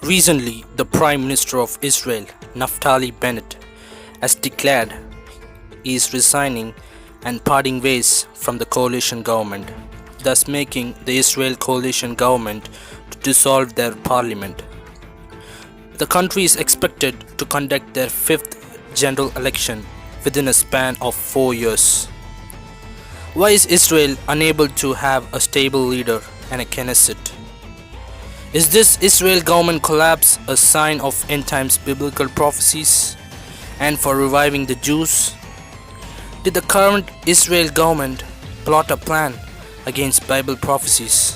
Recently, the Prime Minister of Israel, Naftali Bennett, has declared he is resigning and parting ways from the coalition government, thus making the Israel coalition government to dissolve their parliament. The country is expected to conduct their fifth general election within a span of 4 years. Why is Israel unable to have a stable leader and a Knesset? Is this Israel government collapse a sign of end times biblical prophecies and for reviving the Jews? Did the current Israel government plot a plan against Bible prophecies?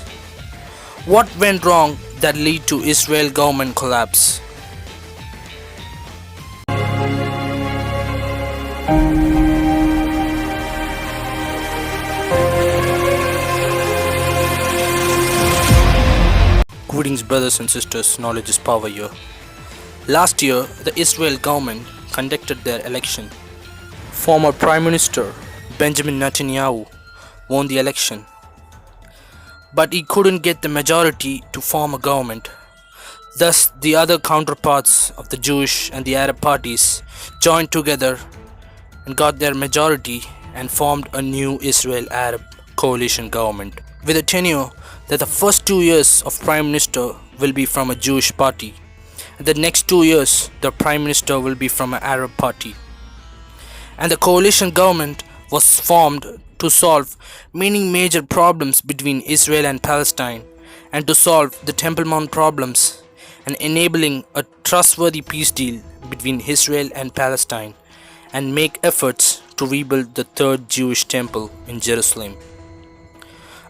What went wrong that led to Israel government collapse? Greetings, brothers and sisters, knowledge is power here. Last year, the Israel government conducted their election. Former Prime Minister Benjamin Netanyahu won the election, but he couldn't get the majority to form a government. Thus, the other counterparts of the Jewish and the Arab parties joined together and got their majority and formed a new Israel-Arab coalition government with a tenure that the first 2 years of Prime Minister will be from a Jewish party and the next 2 years the Prime Minister will be from an Arab party. And the coalition government was formed to solve many major problems between Israel and Palestine and to solve the Temple Mount problems and enabling a trustworthy peace deal between Israel and Palestine and make efforts to rebuild the third Jewish temple in Jerusalem.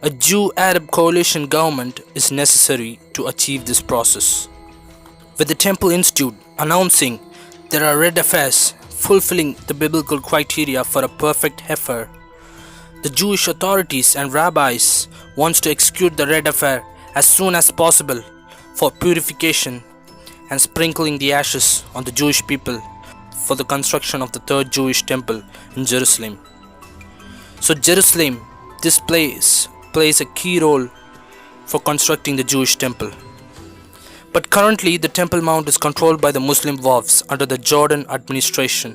A Jew-Arab coalition government is necessary to achieve this process. With the Temple Institute announcing there are red heifers fulfilling the biblical criteria for a perfect heifer, the Jewish authorities and rabbis wants to execute the red heifer as soon as possible for purification and sprinkling the ashes on the Jewish people for the construction of the third Jewish temple in Jerusalem. So Jerusalem, this place plays a key role for constructing the Jewish temple. But currently the Temple Mount is controlled by the Muslim Waqfs under the Jordan administration.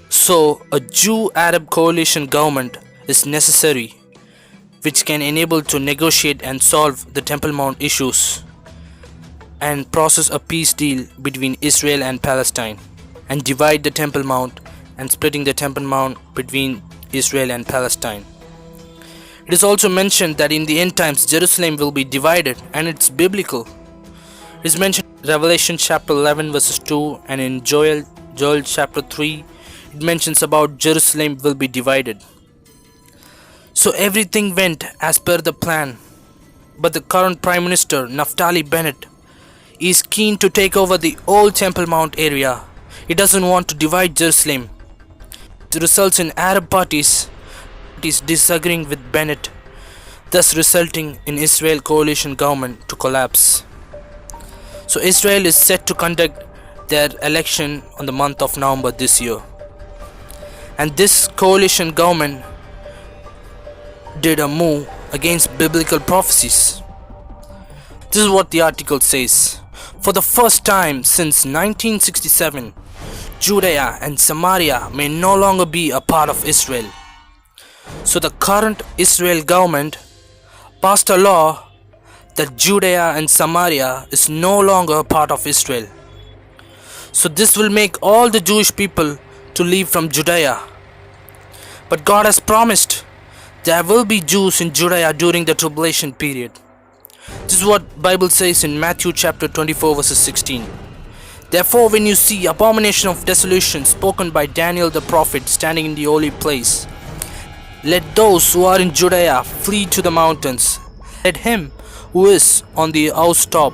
So a Jew-Arab coalition government is necessary which can enable to negotiate and solve the Temple Mount issues and process a peace deal between Israel and Palestine and divide the Temple Mount and splitting the Temple Mount between Israel and Palestine. It is also mentioned that in the end times Jerusalem will be divided, and it's biblical. It is mentioned in Revelation chapter 11 verses 2 and in Joel chapter 3 it mentions about Jerusalem will be divided. So everything went as per the plan, but the current Prime Minister Naftali Bennett is keen to take over the old Temple Mount area. He doesn't want to divide Jerusalem. It results in Arab parties disagreeing with Bennett, thus resulting in Israel coalition government to collapse. So Israel is set to conduct their election on the month of November this year. And this coalition government did a move against biblical prophecies. This is what the article says. For the first time since 1967, Judea and Samaria may no longer be a part of Israel. So the current Israel government passed a law that Judea and Samaria is no longer a part of Israel. So this will make all the Jewish people to leave from Judea. But God has promised there will be Jews in Judea during the tribulation period. This is what Bible says in Matthew chapter 24 verses 16. Therefore, when you see abomination of desolation spoken by Daniel the prophet standing in the holy place, let those who are in Judea flee to the mountains. Let him who is on the housetop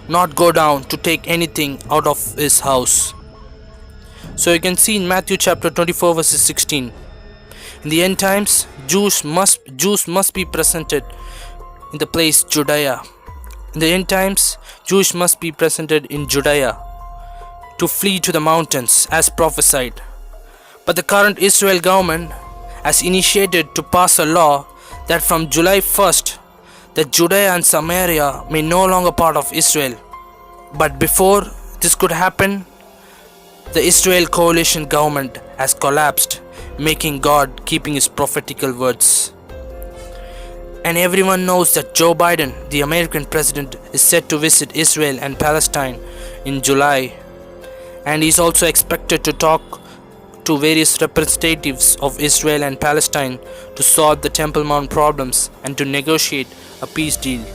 not go down to take anything out of his house. So you can see in Matthew chapter 24 verses 16. In the end times, Jews must be presented in the place Judea. In the end times, Jews must be presented in Judea to flee to the mountains as prophesied. But the current Israel government has initiated to pass a law that from July 1st, that Judea and Samaria may no longer part of Israel. But before this could happen, the Israel coalition government has collapsed, making God keeping his prophetical words. And everyone knows that Joe Biden, the American president, is set to visit Israel and Palestine in July, and he is also expected to talk to various representatives of Israel and Palestine to solve the Temple Mount problems and to negotiate a peace deal.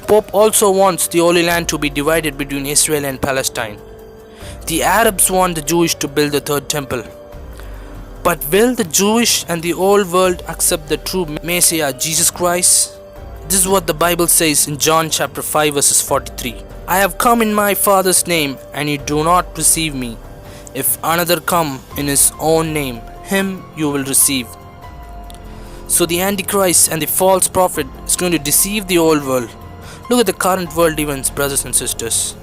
Pope also wants the Holy Land to be divided between Israel and Palestine. The Arabs want the Jewish to build the third temple. But will the Jewish and the old world accept the true Messiah, Jesus Christ? This is what the Bible says in John chapter 5 verses 43. I have come in my Father's name, and you do not receive me. If another come in his own name, him you will receive. So the Antichrist and the false prophet is going to deceive the old world. Look at the current world events, brothers and sisters.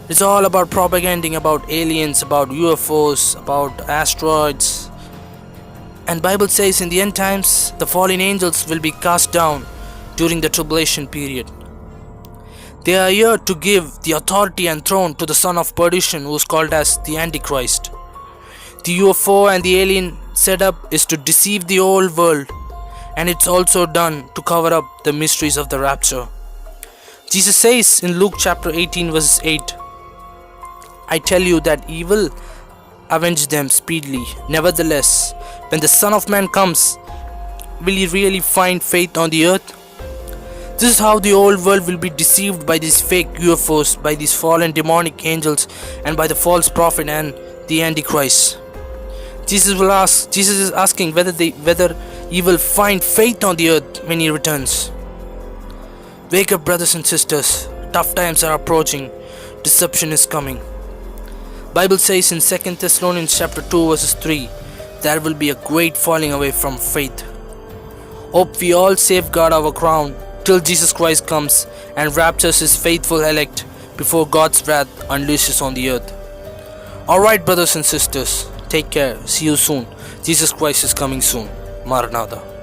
It's all about propaganding about aliens, about UFOs, about asteroids. And Bible says in the end times, the fallen angels will be cast down during the tribulation period. They are here to give the authority and throne to the son of perdition, who is called as the Antichrist. The UFO and the alien setup is to deceive the old world, and it's also done to cover up the mysteries of the rapture. Jesus says in Luke chapter 18 verses 8, I tell you that he will avenge them speedily. Nevertheless, when the Son of Man comes, will he really find faith on the earth? This is how the old world will be deceived by these fake UFOs, by these fallen demonic angels, and by the false prophet and the Antichrist. Jesus is asking whether he will find faith on the earth when he returns. Wake up, brothers and sisters. Tough times are approaching. Deception is coming. Bible says in 2 Thessalonians chapter 2 verses 3, there will be a great falling away from faith. Hope we all safeguard our crown till Jesus Christ comes and raptures his faithful elect before God's wrath unleashes on the earth. Alright, brothers and sisters, take care. See you soon. Jesus Christ is coming soon. Maranatha.